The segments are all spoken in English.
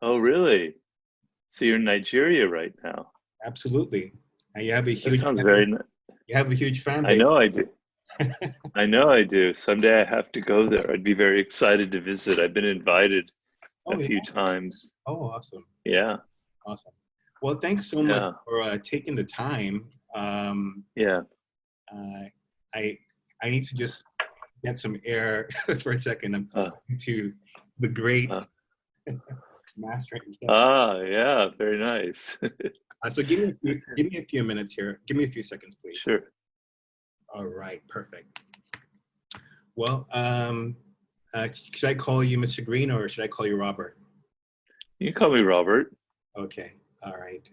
Oh, really? So you're in Nigeria right now. Absolutely. And you have a That huge sounds fan, very, you have a huge fan I base. know I do. I know I do. Someday I have to go there. I'd be very excited to visit. I've been invited Oh a yeah. few times. Oh, awesome. Yeah, Awesome. Well, thanks so much yeah, for taking the time. yeah. Uh, I I need to just get some air for a second. I'm Uh, talking to the great uh, master himself. yeah, very nice. So give me a few minutes here. Give me a few seconds, please. Sure. All right, perfect. Well, should I call you Mr. Green or should I call you Robert? You can call me Robert. Okay, all right.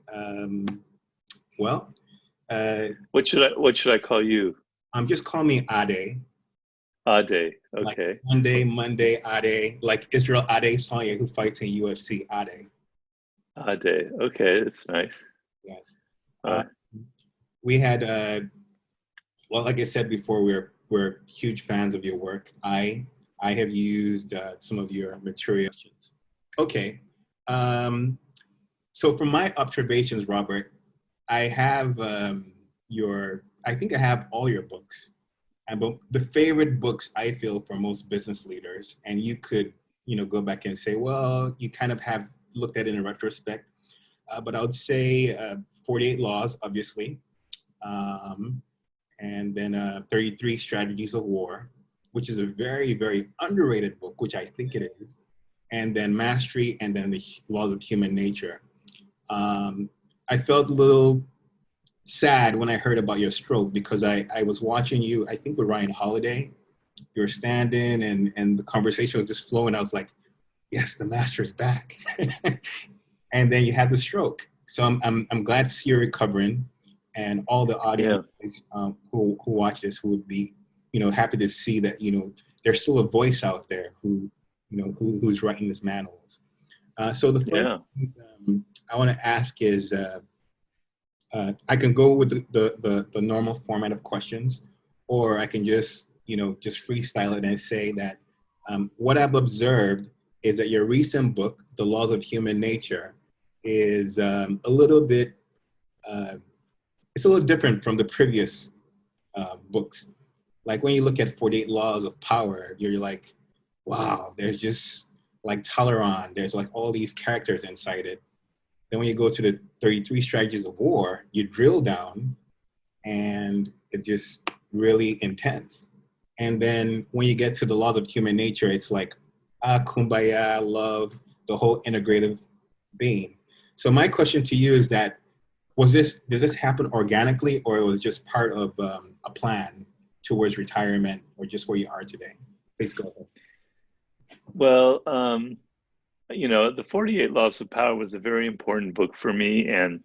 Well, uh, What should I call you? just call me Ade. Ade. Like Okay. Monday, Ade, like Israel Ade Sonya who fights in UFC, Ade. Ade. Okay, that's nice. Yes. Uh, Uh, we had, well, like I said before, we're huge fans of your work. I have used some of your materials. Okay. Um, so from my observations, Robert, I have I think I have all your books. And but the favorite books I feel for most business leaders, and you could, go back and say, well, you kind of have looked at it in retrospect. But I would say 48 Laws, obviously, um, and then 33 Strategies of War, which is a very, very underrated book, which I think it is, and then Mastery, and then the Laws of Human Nature. I felt a little sad when I heard about your stroke because I was watching you, I think with Ryan Holiday. You were standing and the conversation was just flowing. I was like, yes, the master is back. And then you had the stroke. So I'm glad to see you're recovering, and all the audience yeah. who watch this who would be, happy to see that, there's still a voice out there who's writing these manuals. So the first Yeah. thing I want to ask is, I can go with the normal format of questions, or I can just, just freestyle it and say that what I've observed is that your recent book, The Laws of Human Nature, is a little bit, it's a little different from the previous books. Like when you look at 48 Laws of Power, you're like, wow, there's just like Toleran, there's like all these characters inside it. Then when you go to the 33 Strategies of War, you drill down and it's just really intense. And then when you get to the Laws of Human Nature, it's like, kumbaya, love, the whole integrative being. So my question to you is that, did this happen organically, or it was just part of a plan towards retirement, or just where you are today? Please go ahead. Well, the 48 Laws of Power was a very important book for me, and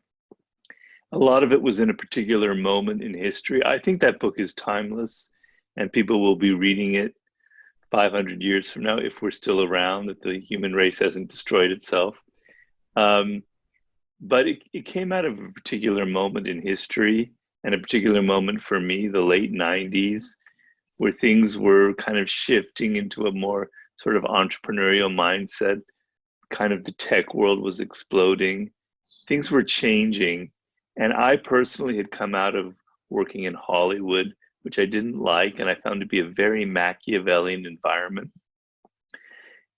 a lot of it was in a particular moment in history. I think that book is timeless, and people will be reading it 500 years from now if we're still around, that the human race hasn't destroyed itself. Um, but it came out of a particular moment in history, and a particular moment for me, the late 90s, where things were kind of shifting into a more sort of entrepreneurial mindset. Kind of the tech world was exploding, things were changing. And I personally had come out of working in Hollywood, which I didn't like, and I found to be a very Machiavellian environment.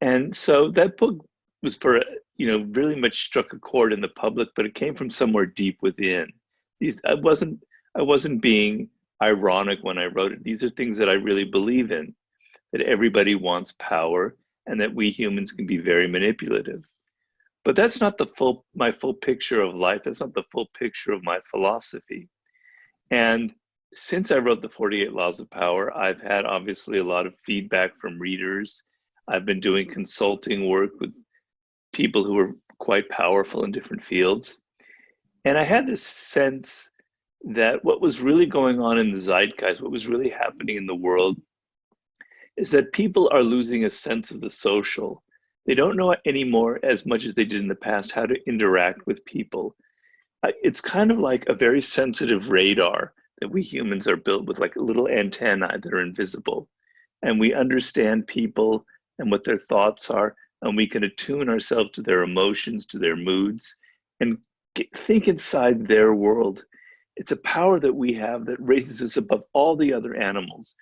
And so that book was really much struck a chord in the public, but it came from somewhere deep within. I wasn't being ironic when I wrote it. These are things that I really believe in, that everybody wants power and that we humans can be very manipulative. But that's not my full picture of life. That's not the full picture of my philosophy. And since I wrote the 48 Laws of Power, I've had obviously a lot of feedback from readers. I've been doing consulting work with people who are quite powerful in different fields. And I had this sense that what was really going on in the zeitgeist, what was really happening in the world, is that people are losing a sense of the social. They don't know anymore, as much as they did in the past, how to interact with people. It's kind of like a very sensitive radar that we humans are built with, like little antennae that are invisible. And we understand people and what their thoughts are and we can attune ourselves to their emotions, to their moods, and think inside their world. It's a power that we have that raises us above all the other animals.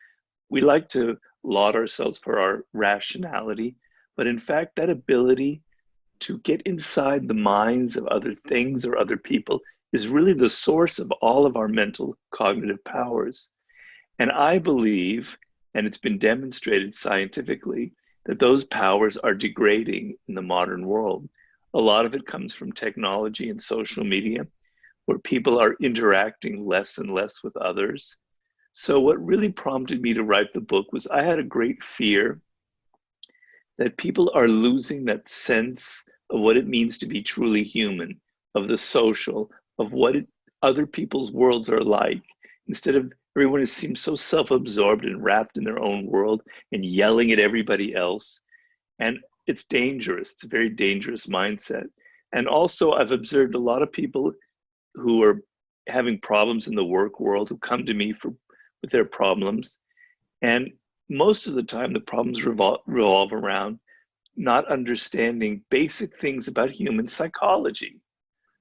We like to laud ourselves for our rationality, but in fact, that ability to get inside the minds of other things or other people is really the source of all of our mental cognitive powers. And I believe, and it's been demonstrated scientifically, that those powers are degrading in the modern world. A lot of it comes from technology and social media, where people are interacting less and less with others. So, what really prompted me to write the book was I had a great fear that people are losing that sense of what it means to be truly human, of the social, of what other people's worlds are like. Instead of everyone seems so self-absorbed and wrapped in their own world and yelling at everybody else. And it's dangerous. It's a very dangerous mindset. And also, I've observed a lot of people who are having problems in the work world who come to me with their problems. And most of the time, the problems revolve around not understanding basic things about human psychology.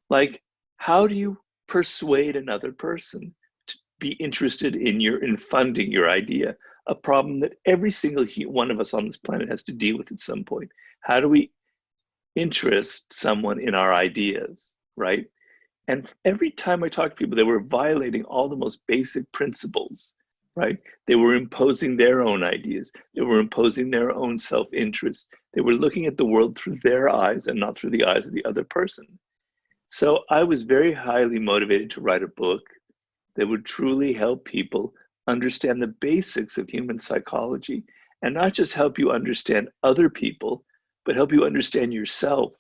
Like, how do you persuade another person to be interested in funding your idea? A problem that every single one of us on this planet has to deal with at some point. How do we interest someone in our ideas, right? And every time I talk to people, they were violating all the most basic principles, right? They were imposing their own ideas. They were imposing their own self-interest. They were looking at the world through their eyes and not through the eyes of the other person. So I was very highly motivated to write a book that would truly help people understand the basics of human psychology, and not just help you understand other people, but help you understand yourself.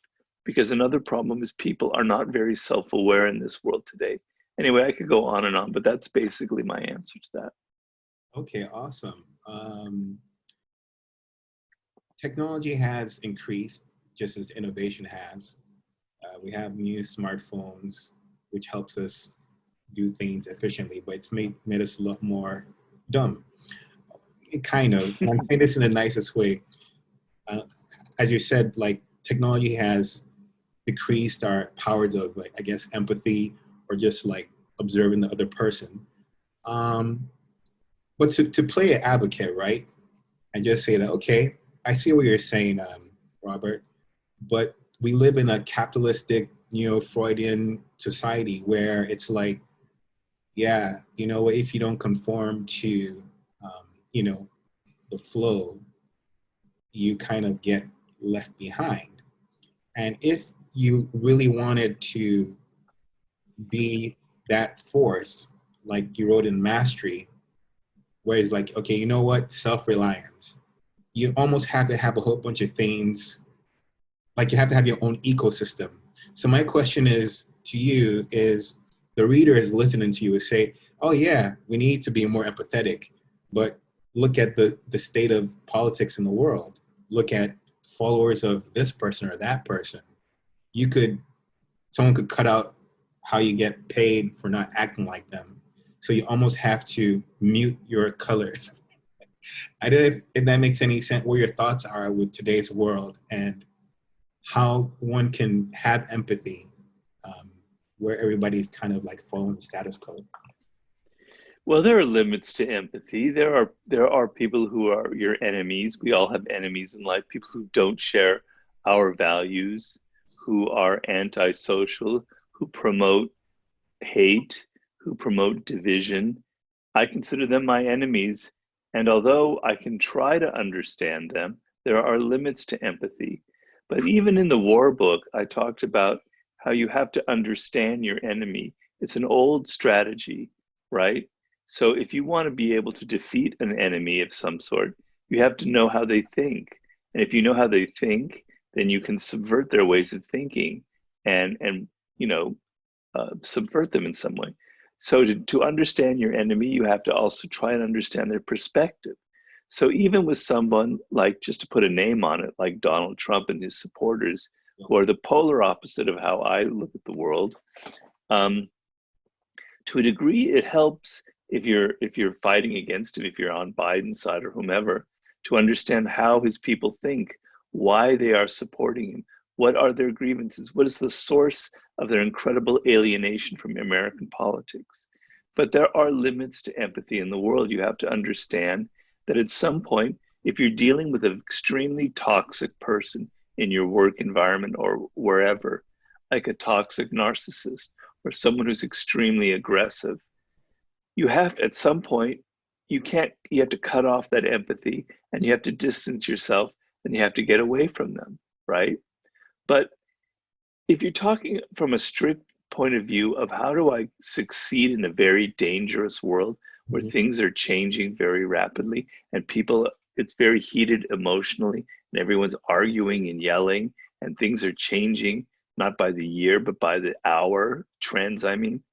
Because another problem is people are not very self-aware in this world today. Anyway, I could go on, but that's basically my answer to that. Okay, awesome. Technology has increased just as innovation has. We have new smartphones, which helps us do things efficiently, but it's made us a lot more dumb. Kind of. I'm saying this in the nicest way. As you said, like technology has decreased our powers of, like, I guess, empathy or just like observing the other person. But to play an advocate, right? And just say that, okay, I see what you're saying, Robert, but we live in a capitalistic, Freudian society where it's like, yeah, if you don't conform to, the flow, you kind of get left behind. And if you really wanted to be that force, like you wrote in Mastery, where it's like, okay, you know what, self-reliance. You almost have to have a whole bunch of things, like you have to have your own ecosystem. So my question is to you is, the reader is listening to you and say, oh yeah, we need to be more empathetic, but look at the state of politics in the world. Look at followers of this person or that person. Someone could cut out how you get paid for not acting like them. So you almost have to mute your colors. I don't know if that makes any sense, what your thoughts are with today's world and how one can have empathy where everybody's kind of like following the status quo. Well, there are limits to empathy. There are people who are your enemies. We all have enemies in life, people who don't share our values, who are antisocial, who promote hate, who promote division. I consider them my enemies. And although I can try to understand them, there are limits to empathy. But even in the war book, I talked about how you have to understand your enemy. It's an old strategy, right? So if you want to be able to defeat an enemy of some sort, you have to know how they think. And if you know how they think, then you can subvert their ways of thinking and subvert them in some way. So to understand your enemy, you have to also try and understand their perspective. So even with someone like, just to put a name on it, like Donald Trump and his supporters, who are the polar opposite of how I look at the world, to a degree, it helps if you're fighting against him, if you're on Biden's side or whomever, to understand how his people think. why they are supporting him. What are their grievances? What is the source of their incredible alienation from American politics? But there are limits to empathy in the world. You have to understand that at some point, if you're dealing with an extremely toxic person in your work environment or wherever, like a toxic narcissist or someone who's extremely aggressive, you have at some point, you have to cut off that empathy and you have to distance yourself and you have to get away from them, right? But if you're talking from a strict point of view of how do I succeed in a very dangerous world where Mhm. things are changing very rapidly and people, it's very heated emotionally and everyone's arguing and yelling and things are changing, not by the year, but by the hour trends, I mean,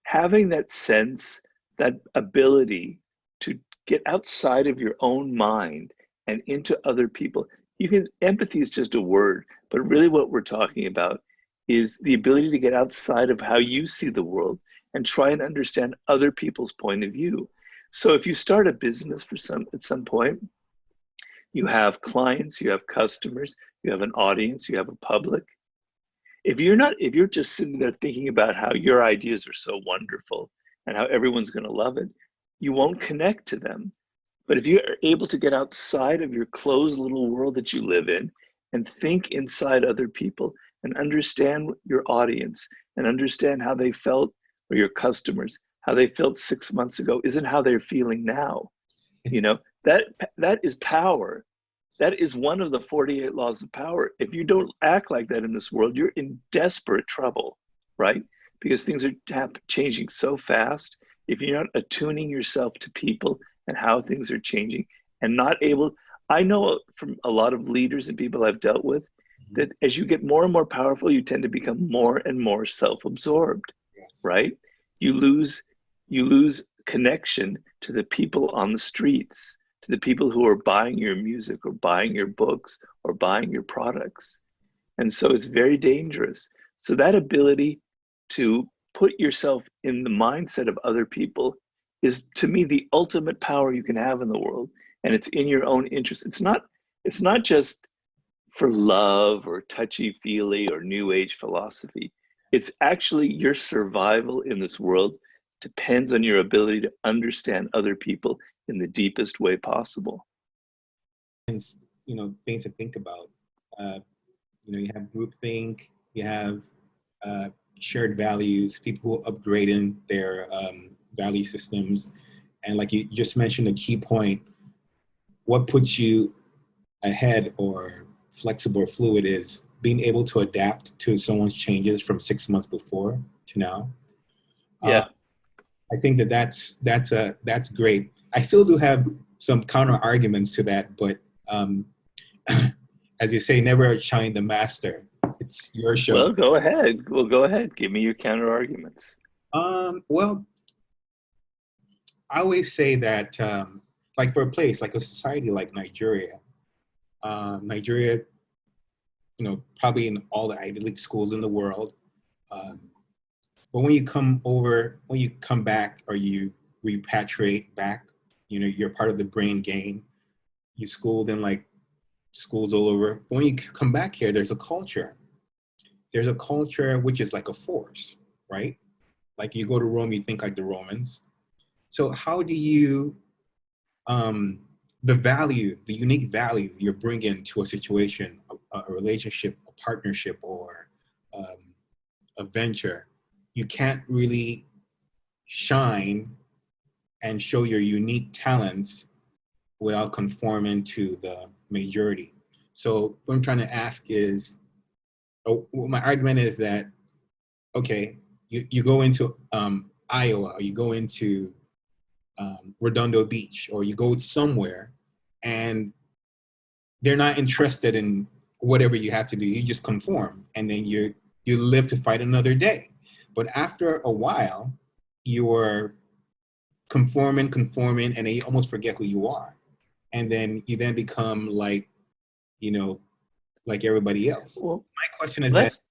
having that sense, that ability to get outside of your own mind and into other people. You can, empathy is just a word, but really what we're talking about is the ability to get outside of how you see the world and try and understand other people's point of view. So if you start a business for some at some point, you have clients, you have customers, you have an audience, you have a public. If you're just sitting there thinking about how your ideas are so wonderful and how everyone's going to love it, you won't connect to them. But if you're able to get outside of your closed little world that you live in and think inside other people and understand your audience and understand how they felt, or your customers, how they felt 6 months ago isn't how they're feeling now. You know, that is power. That is one of the 48 laws of power. If you don't act like that in this world, you're in desperate trouble, right? Because things are changing so fast. If you're not attuning yourself to people and how things are changing and not able, I know from a lot of leaders and people I've dealt with Mhm. that as you get more and more powerful, you tend to become more and more self-absorbed, Yes. right? You lose you lose connection to the people on the streets, to the people who are buying your music or buying your books or buying your products. And so it's very dangerous. So that ability to put yourself in the mindset of other people is to me the ultimate power you can have in the world. And it's in your own interest. It's not just for love or touchy-feely or new age philosophy. It's actually your survival in this world depends on your ability to understand other people in the deepest way possible. And things to think about. Uh, you have groupthink, you have uh, shared values, people who upgrade in their value systems, and like you just mentioned, a key point. What puts you ahead or flexible or fluid is being able to adapt to someone's changes from 6 months before to now. Uh, Yeah. I think that's great. I still do have some counter arguments to that, but um, as you say, never outshine the master. It's your show. Well, go ahead. Well, go ahead. Give me your counter arguments. Well, I always say that, like for a place, like a society like Nigeria, Nigeria, probably in all the Ivy League schools in the world. Um, but when you come back or you repatriate back, you're part of the brain gain. You schooled in like schools all over. But when you come back here, there's a culture. There's a culture which is like a force, right? Like you go to Rome, you think like the Romans. So how do you um, the unique value you're bringing to a situation, a relationship, a partnership, or um, a venture, you can't really shine and show your unique talents without conforming to the majority. So what I'm trying to ask is, my argument is that, okay, you go into Iowa, or you go into Redondo Beach, or you go somewhere, and they're not interested in whatever you have to do. You just conform, and then you live to fight another day. But after a while, you're conforming, and then you almost forget who you are, and then you then become like you know like everybody else. Well, My question is that. that's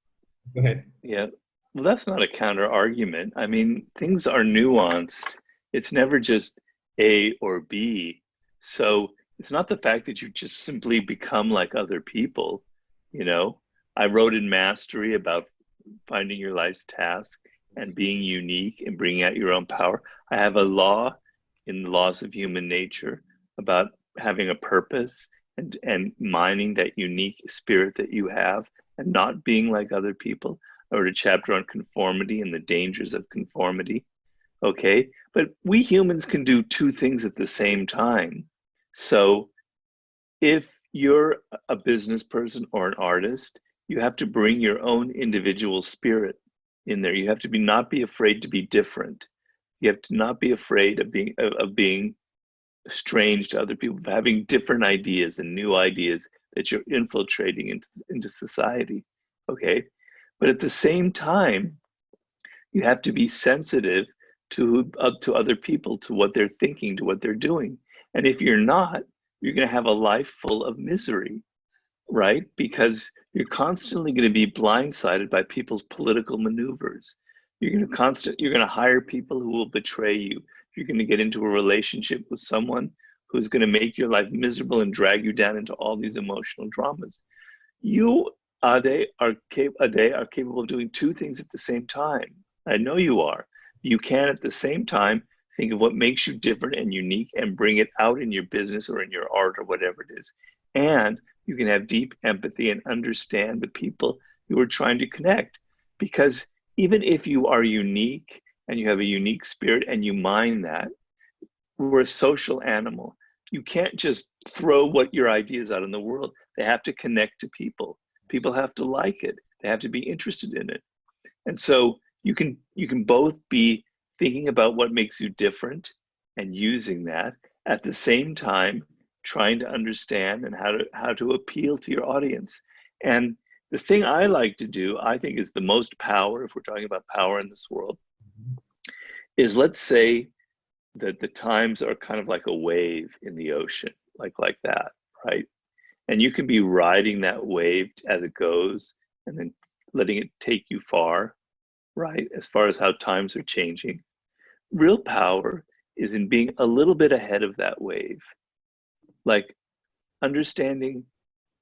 Go ahead. yeah. Well, that's not a counter argument. I mean, things are nuanced. It's never just A or B. So It's not the fact that you just simply become like other people, you know. I wrote in Mastery about finding your life's task and being unique and bringing out your own power. I have a law in the laws of human nature about having a purpose and mining that unique spirit that you have and not being like other people. I wrote a chapter on conformity and the dangers of conformity. Okay. But we humans can do two things at the same time. So if you're a business person or an artist, you have to bring your own individual spirit in there. You have to be not be afraid to be different. You have to not be afraid of being strange to other people, of having different ideas and new ideas that you're infiltrating into society. Okay. But at the same time, you have to be sensitive to other people, to what they're thinking, to what they're doing. And if you're not, you're going to have a life full of misery, right? Because you're constantly going to be blindsided by people's political maneuvers. You're going to hire people who will betray you. You're going to get into a relationship with someone who's going to make your life miserable and drag you down into all these emotional dramas. You, Ade, are capable of doing two things at the same time. I know you are. You can at the same time think of what makes you different and unique and bring it out in your business or in your art or whatever it is. And you can have deep empathy and understand the people you are trying to connect. Because even if you are unique and you have a unique spirit and you mine that, we're a social animal. You can't just throw what your ideas out in the world. They have to connect to people. People have to like it. They have to be interested in it. And so you can both be thinking about what makes you different and using that at the same time trying to understand and how to appeal to your audience. And the thing I like to do, I think is the most power, if we're talking about power in this world, is let's say that the times are kind of like a wave in the ocean, like that, right? And you can be riding that wave as it goes and then letting it take you far, right? As far as how times are changing. Real power is in being a little bit ahead of that wave, like understanding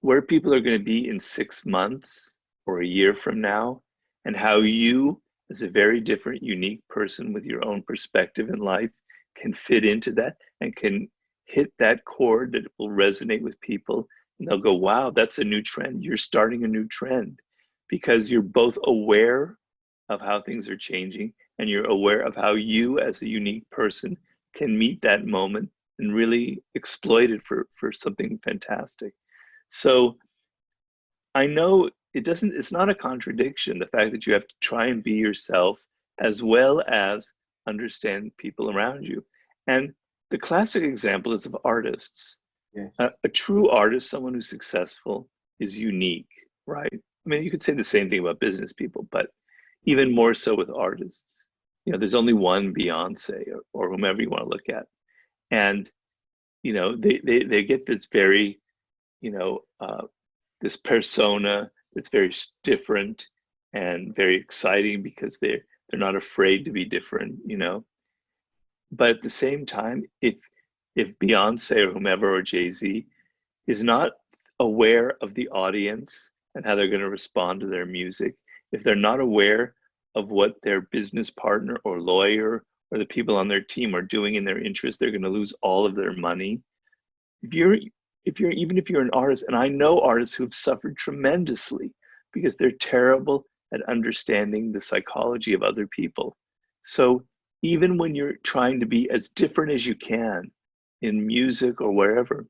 where people are going to be in 6 months or a year from now, and how you, as a very different, unique person with your own perspective in life, can fit into that and can hit that chord that will resonate with people. And they'll go, wow, that's a new trend. You're starting a new trend because you're both aware of how things are changing and you're aware of how you, as a unique person, can meet that moment and really exploit it for something fantastic. So I know it's not a contradiction, the fact that you have to try and be yourself as well as understand people around you. And the classic example is of artists. Yes. A true artist, someone who's successful, is unique, right? I mean, you could say the same thing about business people, but even more so with artists. You know, there's only one Beyonce or whomever you want to look at. And, you know, they get this very, you know, this persona that's very different and very exciting because they're not afraid to be different, you know. But at the same time, if Beyonce or whomever or Jay-Z is not aware of the audience and how they're going to respond to their music, if they're not aware of what their business partner or lawyer or the people on their team are doing in their interest, they're going to lose all of their money. If you're even if you're an artist, and I know artists who've suffered tremendously because they're terrible at understanding the psychology of other people. So even when you're trying to be as different as you can in music or wherever,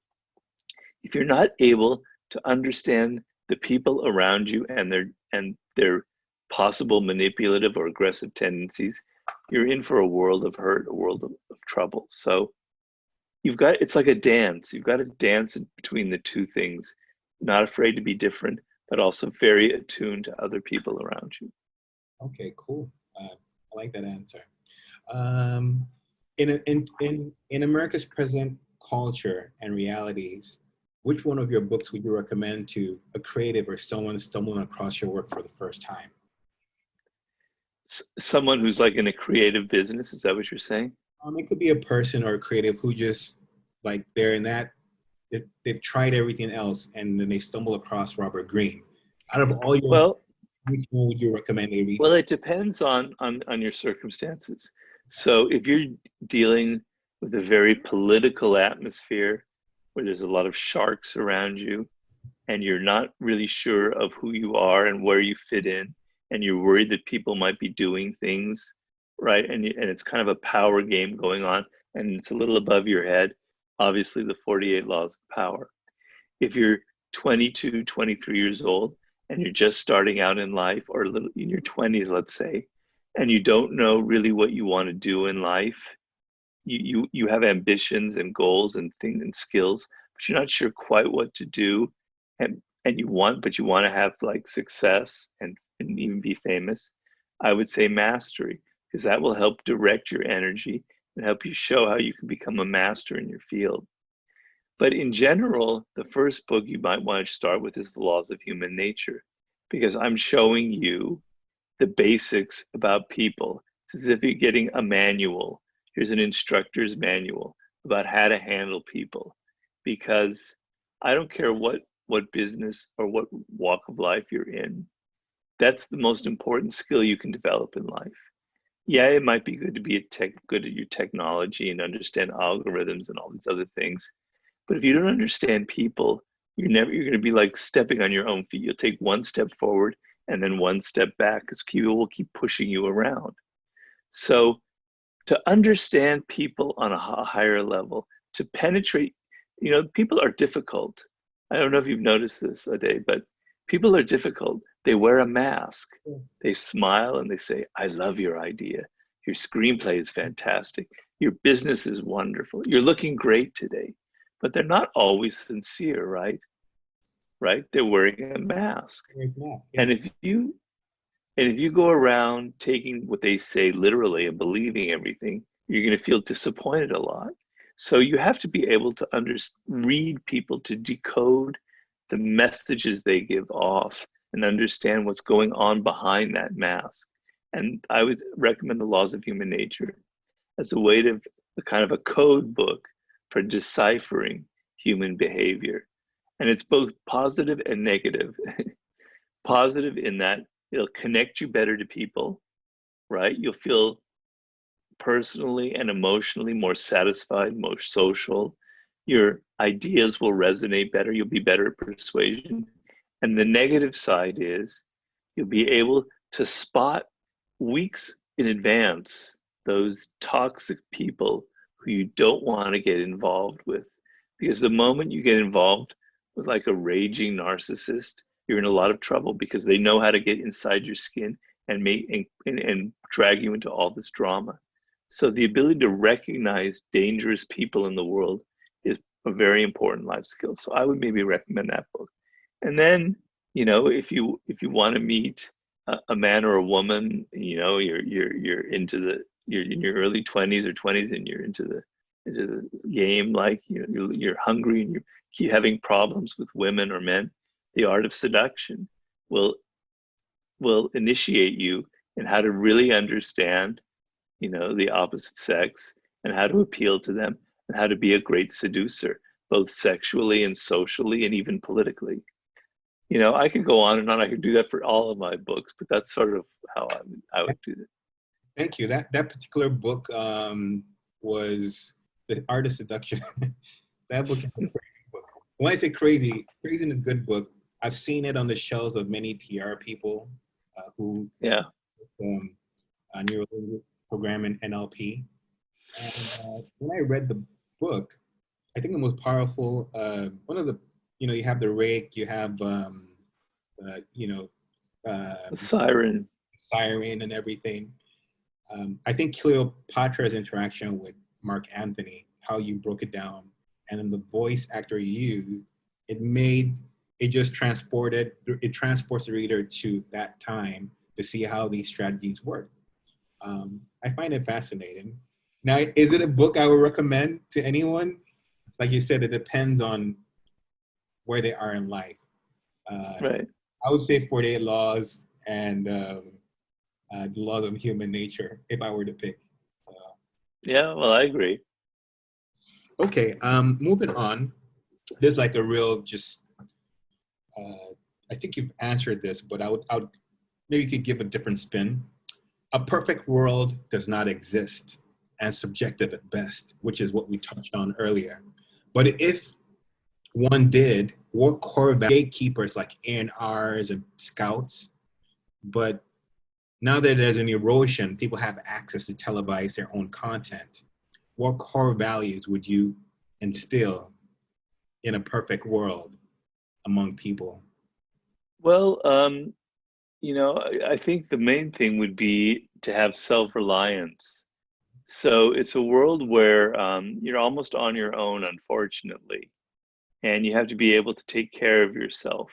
if you're not able to understand the people around you and their possible manipulative or aggressive tendencies, you're in for a world of hurt, a world of trouble. So it's like a dance. You've got to dance in between the two things, not afraid to be different, but also very attuned to other people around you. Okay, cool. I like that answer. Um, in America's present culture and realities, which one of your books would you recommend to a creative or someone stumbling across your work for the first time? Someone who's like in a creative business, is that what you're saying? It could be a person or a creative who just like they're in that they've tried everything else, and then they stumble across Robert Greene. Out of all your, Well, which one would you recommend they read? well, it depends on your circumstances. So if you're dealing with a very political atmosphere where there's a lot of sharks around you, and you're not really sure of who you are and where you fit in, and you're worried that people might be doing things, right? And it's kind of a power game going on, and it's a little above your head. Obviously, the 48 laws of power. If you're 22, 23 years old, and you're just starting out in life, or a little in your 20s, let's say, and you don't know really what you want to do in life, you have ambitions and goals and things and skills, but you're not sure quite what to do, and but you want to have like success and even be famous. I would say mastery, because that will help direct your energy and help you show how you can become a master in your field. But in general, the first book you might want to start with is The Laws of Human Nature, because I'm showing you the basics about people. It's as if you're getting a manual. Here's an instructor's manual about how to handle people. Because I don't care what business or what walk of life you're in, that's the most important skill you can develop in life. Yeah, it might be good to be good at your technology and understand algorithms and all these other things. But if you don't understand people, you're going to be like stepping on your own feet. You'll take one step forward and then one step back, because people will keep pushing you around. So to understand people on a higher level, to penetrate, people are difficult. I don't know if you've noticed this, Ade, but people are difficult. They wear a mask. They smile and they say, I love your idea. Your screenplay is fantastic. Your business is wonderful. You're looking great today. But they're not always sincere, right? Right? They're wearing a mask. And if you go around taking what they say literally and believing everything, you're going to feel disappointed a lot. So you have to be able to read people, to decode the messages they give off and understand what's going on behind that mask. And I would recommend The Laws of Human Nature as a way to a kind of a code book for deciphering human behavior. And it's both positive and negative. Positive in that it'll connect you better to people, right? You'll feel personally and emotionally more satisfied, more social. Your ideas will resonate better. You'll be better at persuasion. And the negative side is you'll be able to spot weeks in advance those toxic people who you don't want to get involved with. Because the moment you get involved with like a raging narcissist, you're in a lot of trouble, because they know how to get inside your skin and and drag you into all this drama. So the ability to recognize dangerous people in the world is a very important life skill. So I would maybe recommend that book. And then, if you want to meet a man or a woman, you're in your early 20s or 20s, and you're into the game, like you're hungry and you keep having problems with women or men, the Art of Seduction will initiate you in how to really understand, the opposite sex, and how to appeal to them, and how to be a great seducer, both sexually and socially and even politically. I could go on and on. I could do that for all of my books, but that's sort of how I would do it. Thank you. That particular book was The Art of Seduction. That book is a crazy book. When I say crazy, crazy in a good book, I've seen it on the shelves of many PR people who Yeah. neuro program in NLP. And when I read the book, I think the most powerful, one of the, you have the rake, you have, The siren. siren and everything. I think Cleopatra's interaction with Mark Anthony, how you broke it down, and then the voice actor you used, it transports the reader to that time to see how these strategies work. I find it fascinating. Now, is it a book I would recommend to anyone? Like you said, it depends on where they are in life. Right. I would say 48 Laws and The Laws of Human Nature, if I were to pick. Yeah, well, I agree. Okay, moving on. there's like a real just, I think you've answered this, but I would maybe you could give a different spin. A perfect world does not exist and subjective at best, which is what we touched on earlier. But if one did, what core gatekeepers like A&Rs and scouts, but now that there's an erosion, people have access to televise their own content. What core values would you instill in a perfect world among people? Well, I think the main thing would be to have self-reliance. So it's a world where you're almost on your own, unfortunately, and you have to be able to take care of yourself,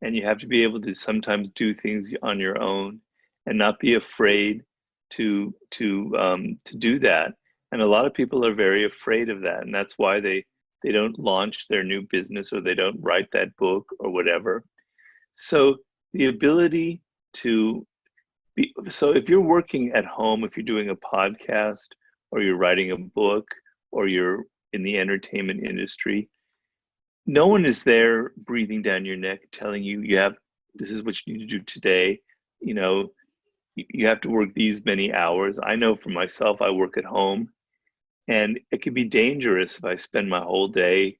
and you have to be able to sometimes do things on your own, and not be afraid to do that. And a lot of people are very afraid of that, and that's why they don't launch their new business or they don't write that book or whatever. So the ability to so if you're working at home, if you're doing a podcast or you're writing a book or you're in the entertainment industry, no one is there breathing down your neck telling you this is what you need to do today. You know, you have to work these many hours. I know for myself, I work at home, and it can be dangerous if I spend my whole day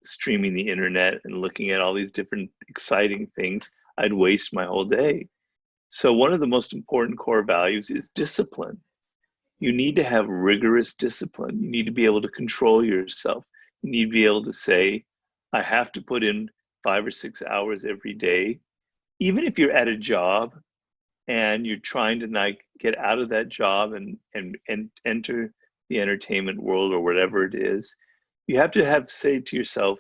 streaming the internet and looking at all these different exciting things. I'd waste my whole day. So one of the most important core values is discipline. You need to have rigorous discipline. You need to be able to control yourself. You need to be able to say, I have to put in 5 or 6 hours every day. Even if you're at a job and you're trying to like get out of that job and enter the entertainment world or whatever it is, you have to say to yourself,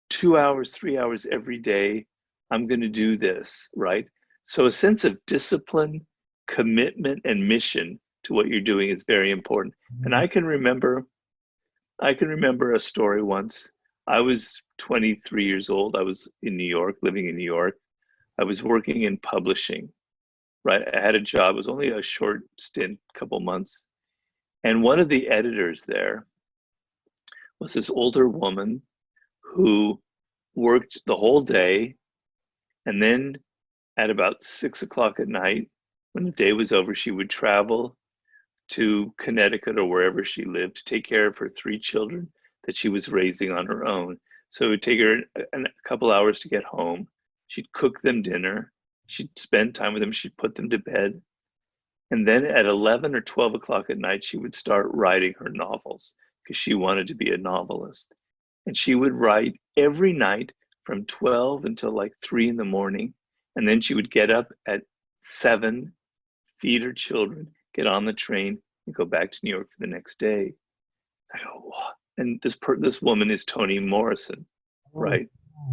2 hours, 3 hours every day, I'm going to do this, right? So a sense of discipline, commitment, and mission to what you're doing is very important. And I can remember a story once. I was 23 years old. I was in New York, living in New York. I was working in publishing, right? I had a job. It was only a short stint, couple months. And one of the editors there was this older woman who worked the whole day, and then at about 6 o'clock at night, when the day was over, she would travel to Connecticut or wherever she lived to take care of her 3 children that she was raising on her own. So it would take her a couple hours to get home. She'd cook them dinner. She'd spend time with them. She'd put them to bed. And then at 11 or 12 o'clock at night, she would start writing her novels because she wanted to be a novelist. And she would write every night from 12 until like 3 in the morning. And then she would get up at 7, feed her children, get on the train, and go back to New York for the next day. I go, what? And this woman is Toni Morrison, right?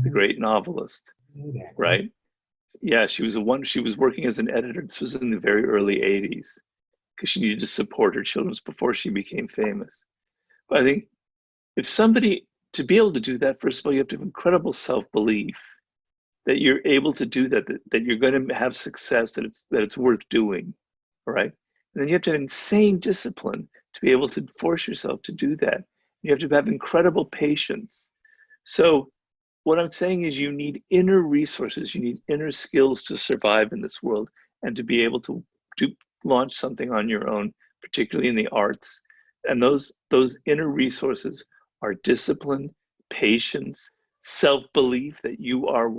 The great novelist, right? Yeah, she was working as an editor. This was in the very early 80s because she needed to support her children before she became famous. But I think to be able to do that, first of all, you have to have incredible self-belief that you're able to do that you're going to have success, that it's worth doing, all right? And then you have to have insane discipline to be able to force yourself to do that. You have to have incredible patience. So what I'm saying is you need inner resources, you need inner skills to survive in this world and to be able to launch something on your own, particularly in the arts. And those inner resources are discipline, patience, self-belief that you are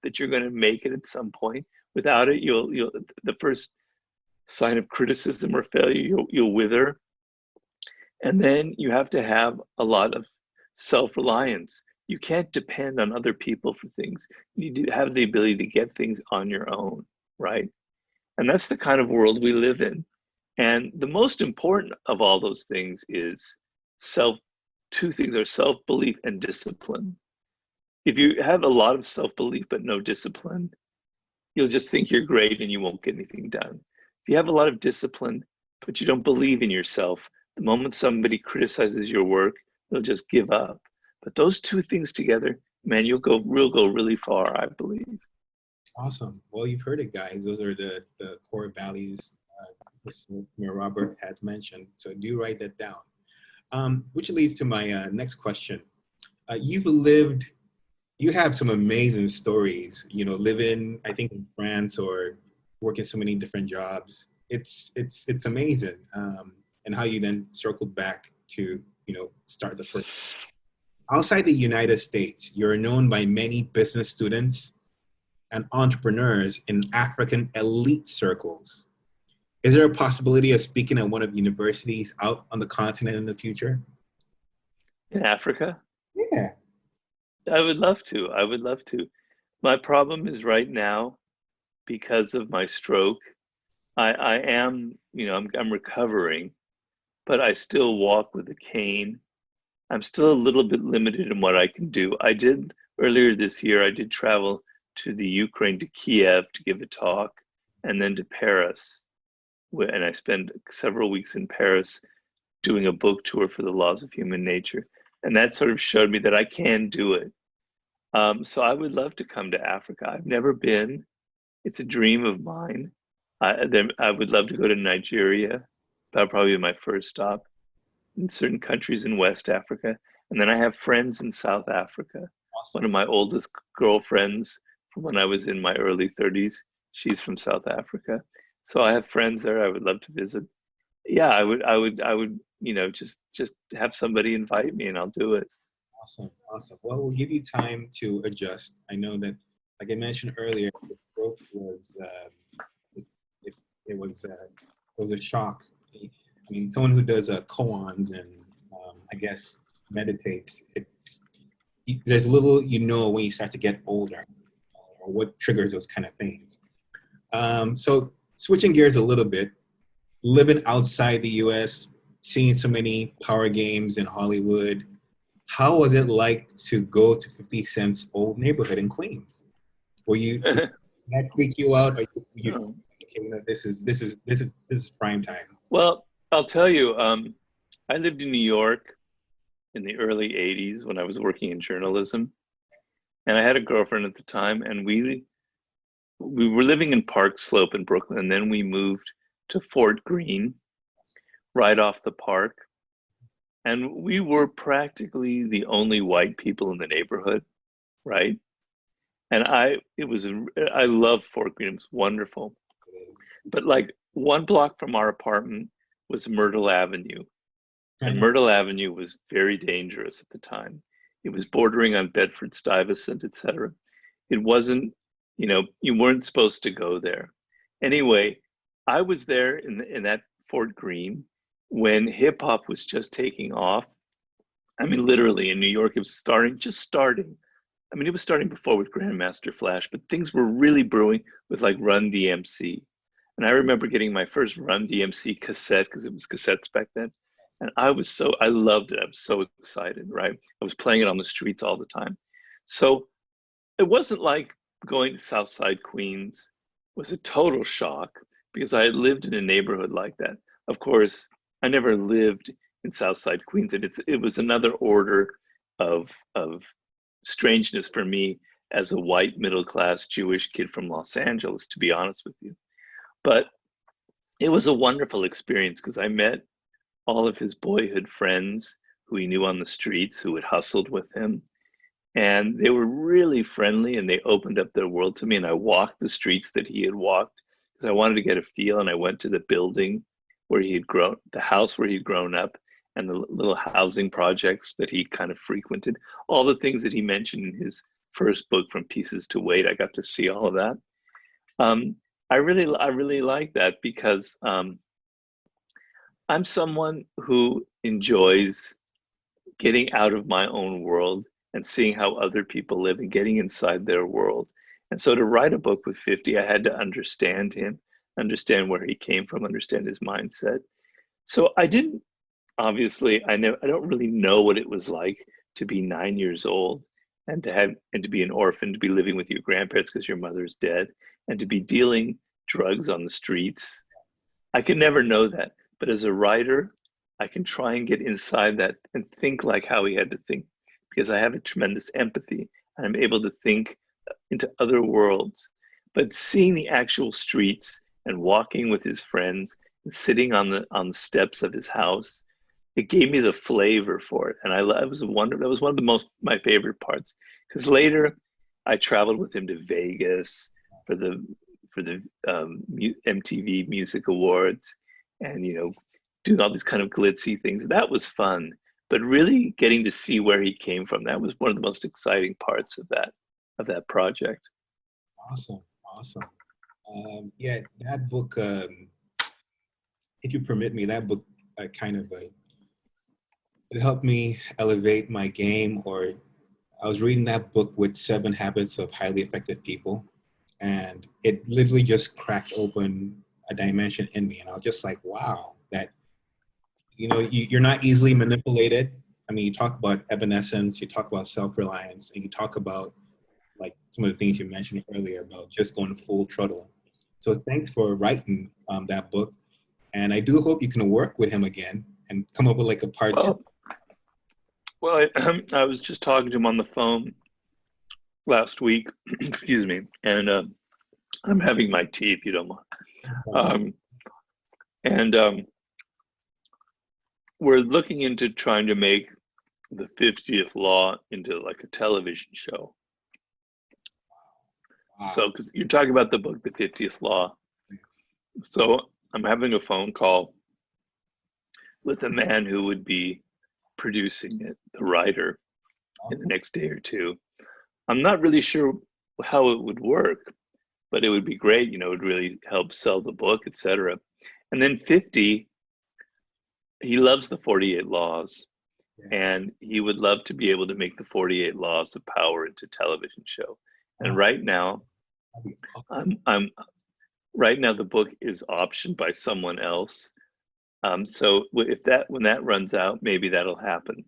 that you're going to make it at some point. Without it, the first sign of criticism or failure, you'll wither. And then you have to have a lot of self-reliance. You can't depend on other people for things. You need to have the ability to get things on your own, right? And that's the kind of world we live in. And the most important of all those things is two things are self-belief and discipline. If you have a lot of self-belief but no discipline, you'll just think you're great and you won't get anything done. If you have a lot of discipline, but you don't believe in yourself, the moment somebody criticizes your work, you'll just give up. But those two things together, man, you'll go really far, I believe. Awesome. Well, you've heard it, guys. Those are the core values Robert had mentioned. So do write that down. Which leads to my next question. You've lived, you have some amazing stories, you know, living, I think, in France or working so many different jobs. It's amazing. And how you then circled back to, you know, start the first. Outside the United States, you're known by many business students and entrepreneurs in African elite circles. Is there a possibility of speaking at one of the universities out on the continent in the future? In Africa, Yeah. I would love to. I would love to. My problem is right now, because of my stroke, I am, I'm recovering, but I still walk with a cane. I'm still a little bit limited in what I can do. I did earlier this year, I did travel to the Ukraine, to Kiev to give a talk, and then to Paris. And I spent several weeks in Paris doing a book tour for the laws of human nature. And that sort of showed me that I can do it. So I would love to come to Africa. I've never been. It's a dream of mine. I would love to go to Nigeria. That'll probably be my first stop, in certain countries in West Africa. And then I have friends in South Africa. One Awesome. of my oldest girlfriends from when I was in my early 30s, she's from South Africa. So I have friends there I would love to visit. Yeah, I would, just have somebody invite me and I'll do it. Awesome. Awesome. Well, we'll give you time to adjust. I know that, like I mentioned earlier, the stroke was, it, it was a shock. I mean, someone who does koans and I guess meditates, there's little you know when you start to get older or what triggers those kind of things. So switching gears a little bit, living outside the U.S., seeing so many power games in Hollywood, how was it like to go to 50 Cent's old neighborhood in Queens? Did that freak you out? Or you Oh. okay, you know, this is prime time? Well, I'll tell you, I lived in New York in the early 80s when I was working in journalism. And I had a girlfriend at the time, and we were living in Park Slope in Brooklyn, and then we moved to Fort Greene, right off the park. And we were practically the only white people in the neighborhood, right? And I love Fort Greene. It was wonderful. But like 1 block from our apartment was Myrtle Avenue. And Myrtle Avenue was very dangerous at the time. It was bordering on Bedford-Stuyvesant, etc. It wasn't, you weren't supposed to go there. Anyway, I was there in that Fort Greene when hip hop was just taking off. I mean, literally in New York, it was just starting. I mean, it was starting before with Grandmaster Flash, but things were really brewing with like Run DMC. And I remember getting my first Run DMC cassette because it was cassettes back then. And I loved it. I was so excited, right? I was playing it on the streets all the time. So it wasn't like going to Southside Queens was a total shock because I had lived in a neighborhood like that. Of course, I never lived in Southside Queens, and it was another order of strangeness for me as a white middle class Jewish kid from Los Angeles, to be honest with you. But it was a wonderful experience because I met all of his boyhood friends who he knew on the streets who had hustled with him. And they were really friendly and they opened up their world to me. And I walked the streets that he had walked because I wanted to get a feel. And I went to the building where he had grown, the house where he'd grown up, and the little housing projects that he kind of frequented, all the things that he mentioned in his first book, From Pieces to Weight. I got to see all of that. I really like that because I'm someone who enjoys getting out of my own world and seeing how other people live and getting inside their world. And so to write a book with 50, I had to understand him, understand where he came from, understand his mindset. So I didn't, obviously, I don't really know what it was like to be 9 years old and to be an orphan, to be living with your grandparents because your mother's dead, and to be dealing drugs on the streets. I could never know that. But as a writer, I can try and get inside that and think like how he had to think because I have a tremendous empathy and I'm able to think into other worlds. But seeing the actual streets and walking with his friends and sitting on the steps of his house, it gave me the flavor for it, and I was wonder that was one of the most my favorite parts, because later I traveled with him to Vegas for the MTV Music Awards, and doing all these kind of glitzy things. That was fun, but really getting to see where he came from, that was one of the most exciting parts of that project. Awesome, awesome. Yeah, that book. If you permit me, that book kind of it helped me elevate my game. Or I was reading that book with 7 Habits of Highly Effective People, and it literally just cracked open a dimension in me, and I was just like, wow, that you're not easily manipulated. I mean, you talk about evanescence, you talk about self-reliance, and you talk about like some of the things you mentioned earlier about just going full throttle. So thanks for writing that book, and I do hope you can work with him again and come up with like a part 2. Well, I was just talking to him on the phone last week, excuse me, and I'm having my tea if you don't mind. And we're looking into trying to make the 50th Law into like a television show. Wow. So, because you're talking about the book, The 50th Law. So I'm having a phone call with a man who would be producing it, the writer, in the next day or two. I'm not really sure how it would work, but it would be great. It would really help sell the book, etc. And then 50, he loves the 48 Laws, and he would love to be able to make the 48 Laws of Power into a television show. And right now, right now the book is optioned by someone else. So when that runs out, maybe that'll happen.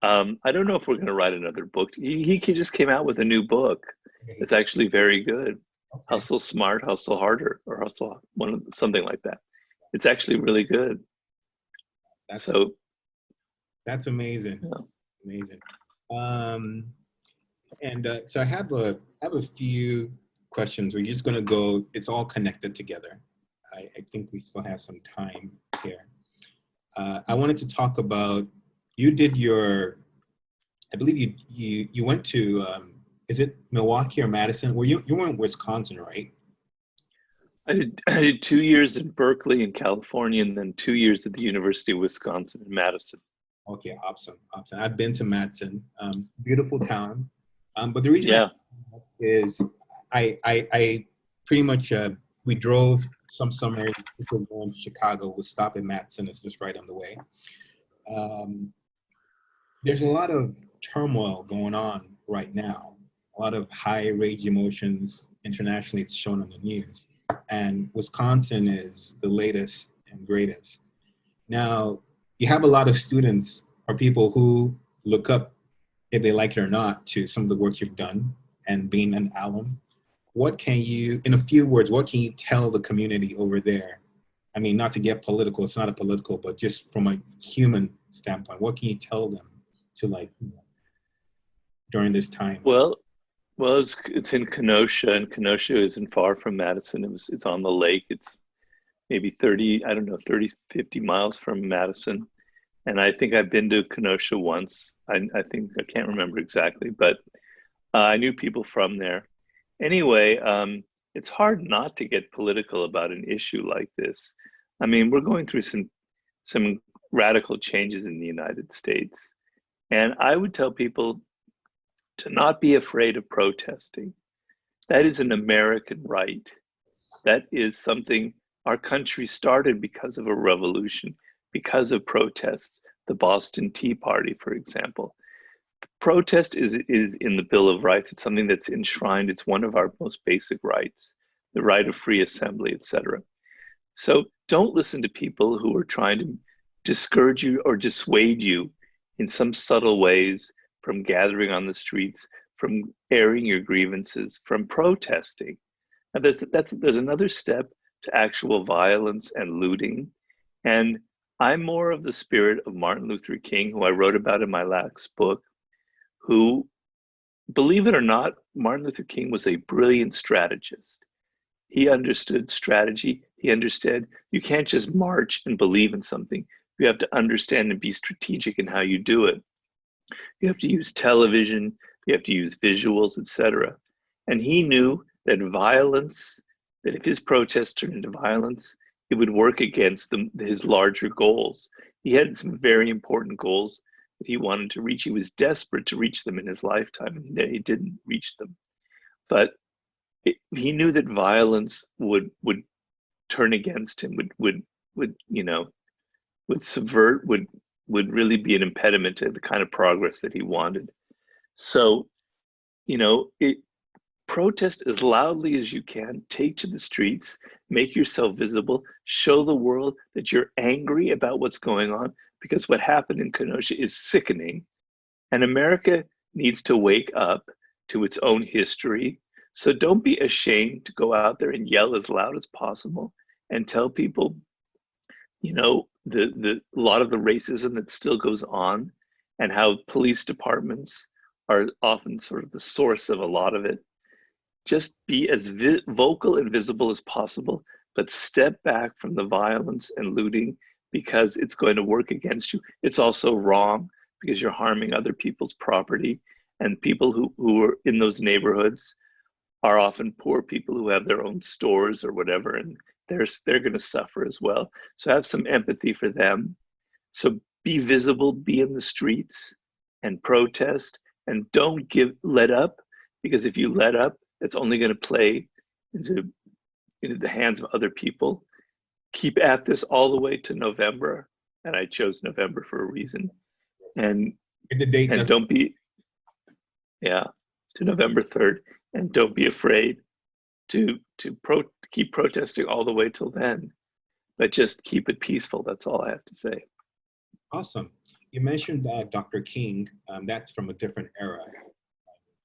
I don't know if we're going to write another book. He just came out with a new book. It's actually very good. Okay. Hustle Smart, Hustle Harder, or Hustle something like that. It's actually really good. That's amazing. Yeah. Amazing. So I have a few questions. We're just going to go. It's all connected together. I think we still have some time here. I wanted to talk about, you did your, I believe you went to, is it Milwaukee or Madison? Well, you were in Wisconsin, right? I did 2 years in Berkeley in California, and then 2 years at the University of Wisconsin in Madison. Okay, awesome. I've been to Madison, beautiful town. But the reason is I pretty much, we drove some summers, people going to Chicago, would stop in Madison, it's just right on the way. There's a lot of turmoil going on right now, a lot of high rage emotions. Internationally, it's shown on the news. And Wisconsin is the latest and greatest. Now, you have a lot of students or people who look up, if they like it or not, to some of the work you've done and being an alum. What can you, in a few words, what can you tell the community over there? I mean, not to get political, it's not a political, but just from a human standpoint, what can you tell them to like during this time? Well, it's in Kenosha, and Kenosha isn't far from Madison. It's on the lake. It's maybe 30, 50 miles from Madison. And I think I've been to Kenosha once. I can't remember exactly, but I knew people from there. Anyway, it's hard not to get political about an issue like this. I mean, we're going through some radical changes in the United States. And I would tell people to not be afraid of protesting. That is an American right. That is something our country started because of a revolution, because of protests, the Boston Tea Party, for example. Protest is in the Bill of Rights. It's something that's enshrined. It's one of our most basic rights, the right of free assembly, etc. So don't listen to people who are trying to discourage you or dissuade you in some subtle ways from gathering on the streets, from airing your grievances, from protesting. And there's another step to actual violence and looting. And I'm more of the spirit of Martin Luther King, who I wrote about in my last book, who, believe it or not, Martin Luther King was a brilliant strategist. He understood strategy. He understood you can't just march and believe in something. You have to understand and be strategic in how you do it. You have to use television, you have to use visuals, etc. And he knew that violence, that if his protest turned into violence, it would work against his larger goals. He had some very important goals that he wanted to reach. He was desperate to reach them in his lifetime, and he didn't reach them. But he knew that violence would turn against him, would would subvert, would really be an impediment to the kind of progress that he wanted. So, protest as loudly as you can, take to the streets, make yourself visible, show the world that you're angry about what's going on, because what happened in Kenosha is sickening. And America needs to wake up to its own history. So don't be ashamed to go out there and yell as loud as possible and tell people, a lot of the racism that still goes on, and how police departments are often sort of the source of a lot of it. Just be as vocal and visible as possible, but step back from the violence and looting, because it's going to work against you. It's also wrong because you're harming other people's property, and people who are in those neighborhoods are often poor people who have their own stores or whatever, and they're going to suffer as well. So have some empathy for them. So be visible, be in the streets and protest, and don't let up, because if you let up, it's only going to play into the hands of other people. Keep at this all the way to November, and I chose November for a reason. And the date and don't be, to November 3rd, and don't be afraid to keep protesting all the way till then, but just keep it peaceful. That's all I have to say. Awesome. You mentioned Dr. King. That's from a different era.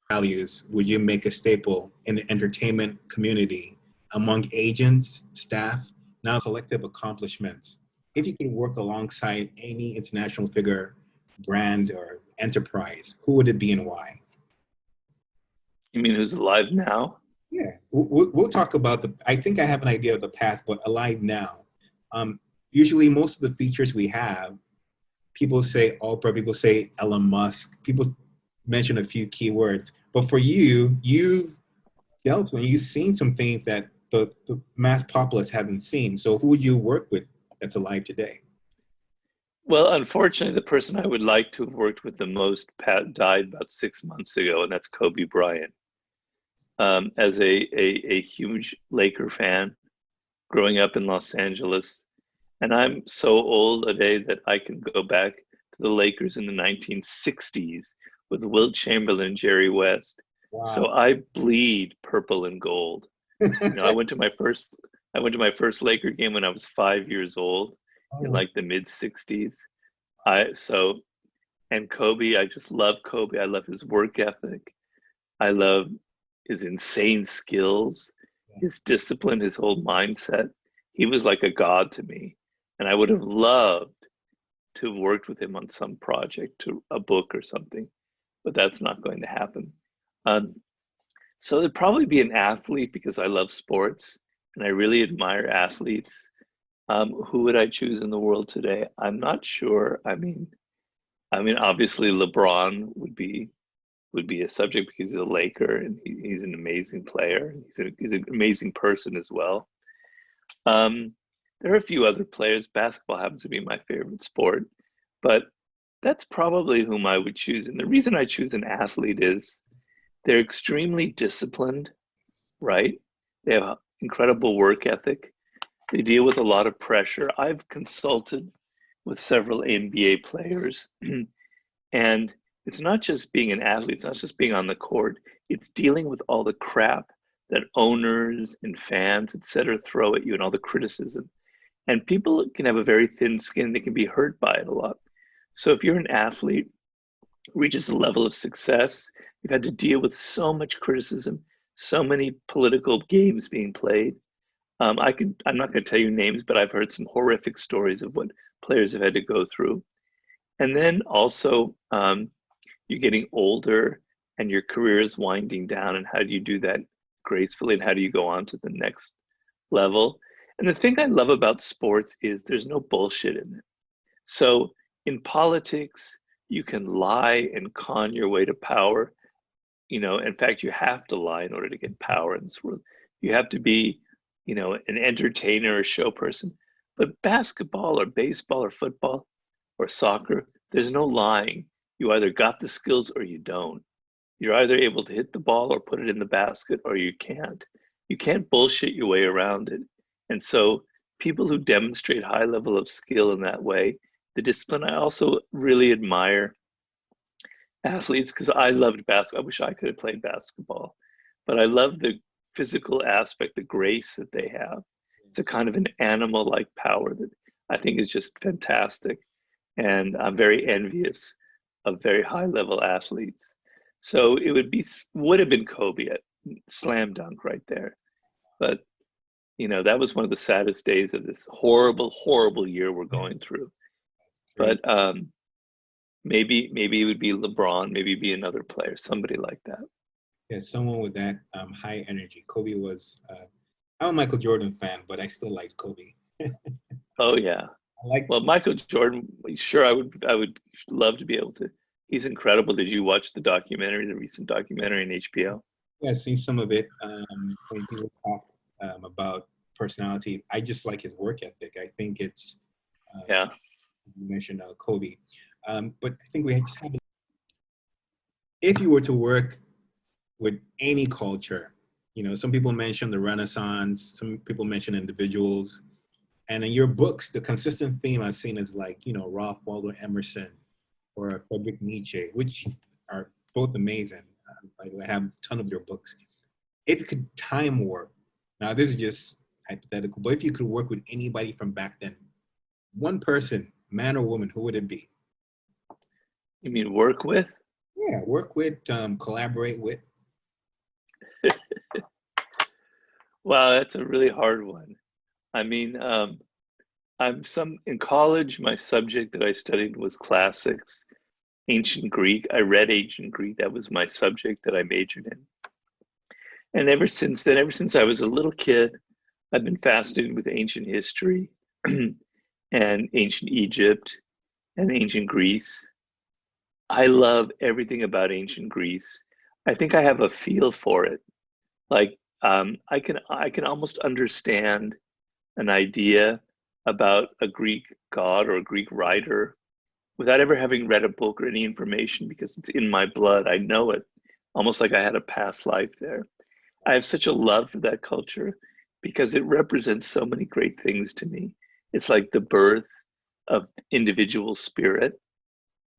Values would you make a staple in the entertainment community among agents, staff, now collective accomplishments? If you could work alongside any international figure, brand, or enterprise, who would it be and why? You mean who's alive now? Yeah, we'll talk about I think I have an idea of the past, but alive now. Usually most of the features we have, people say Oprah, people say Elon Musk, people mention a few keywords. But for you, you've dealt with, you've seen some things that the mass populace haven't seen. So who would you work with that's alive today? Well, unfortunately, the person I would like to have worked with the most died about 6 months ago, and that's Kobe Bryant. As a huge Laker fan, growing up in Los Angeles, and I'm so old today that I can go back to the Lakers in the 1960s with Wilt Chamberlain and Jerry West. Wow. So I bleed purple and gold. I went to my first Laker game when I was 5 years old, in like the mid 60s. And Kobe, I just love Kobe. I love his work ethic. I love his insane skills, his discipline, his whole mindset. He was like a god to me. And I would have loved to have worked with him on some project, to a book or something, but that's not going to happen. So it'd probably be an athlete, because I love sports and I really admire athletes. Who would I choose in the world today? I'm not sure. I mean, obviously LeBron would be a subject, because he's a Laker and he's an amazing player. He's an amazing person as well. There are a few other players. Basketball happens to be my favorite sport, but that's probably whom I would choose. And the reason I choose an athlete is they're extremely disciplined, right? They have incredible work ethic. They deal with a lot of pressure. I've consulted with several NBA players, and it's not just being an athlete, it's not just being on the court, it's dealing with all the crap that owners and fans, etc., throw at you, and all the criticism. And people can have a very thin skin, they can be hurt by it a lot. So if you're an athlete who reaches a level of success, you've had to deal with so much criticism, so many political games being played. I'm not going to tell you names, but I've heard some horrific stories of what players have had to go through. And then also, you're getting older and your career is winding down, and how do you do that gracefully, and how do you go on to the next level? And the thing I love about sports is there's no bullshit in it. So in politics, you can lie and con your way to power. In fact, you have to lie in order to get power in this world. You have to be, an entertainer or show person. But basketball or baseball or football or soccer, there's no lying. You either got the skills or you don't. You're either able to hit the ball or put it in the basket or you can't. You can't bullshit your way around it. And so people who demonstrate high level of skill in that way, the discipline, I also really admire athletes because I loved basketball. I wish I could have played basketball, but I love the physical aspect, the grace that they have. It's a kind of an animal-like power that I think is just fantastic. And I'm very envious of very high-level athletes. So it would have been Kobe at slam dunk right there. But that was one of the saddest days of this horrible, horrible year we're going through. But maybe it would be LeBron, maybe be another player, somebody like that. Yeah, someone with that high energy. Kobe was. I'm a Michael Jordan fan, but I still like Kobe. Oh yeah. Well, Michael Jordan. Sure, I would love to be able to. He's incredible. Did you watch the recent documentary on HBO? Yeah, I've seen some of it. When people talk about personality, I just like his work ethic. I think it's. Yeah. You mentioned Kobe, but I think we just have. If you were to work with any culture, some people mention the Renaissance, some people mention individuals, and in your books, the consistent theme I've seen is like, Ralph Waldo Emerson or Friedrich Nietzsche, which are both amazing. I have a ton of your books. If you could time warp, now this is just hypothetical, but if you could work with anybody from back then, one person, man or woman, who would it be? You mean work with? Yeah, work with, collaborate with. Wow, that's a really hard one. I mean, in college, my subject that I studied was classics, ancient Greek. I read ancient Greek. That was my subject that I majored in. And ever since then, ever since I was a little kid, I've been fascinated with ancient history and ancient Egypt and ancient Greece. I love everything about ancient Greece. I think I have a feel for it. Like I can almost understand an idea about a Greek god or a Greek writer without ever having read a book or any information because it's in my blood. I know it, almost like I had a past life there. I have such a love for that culture because it represents so many great things to me. It's like the birth of individual spirit.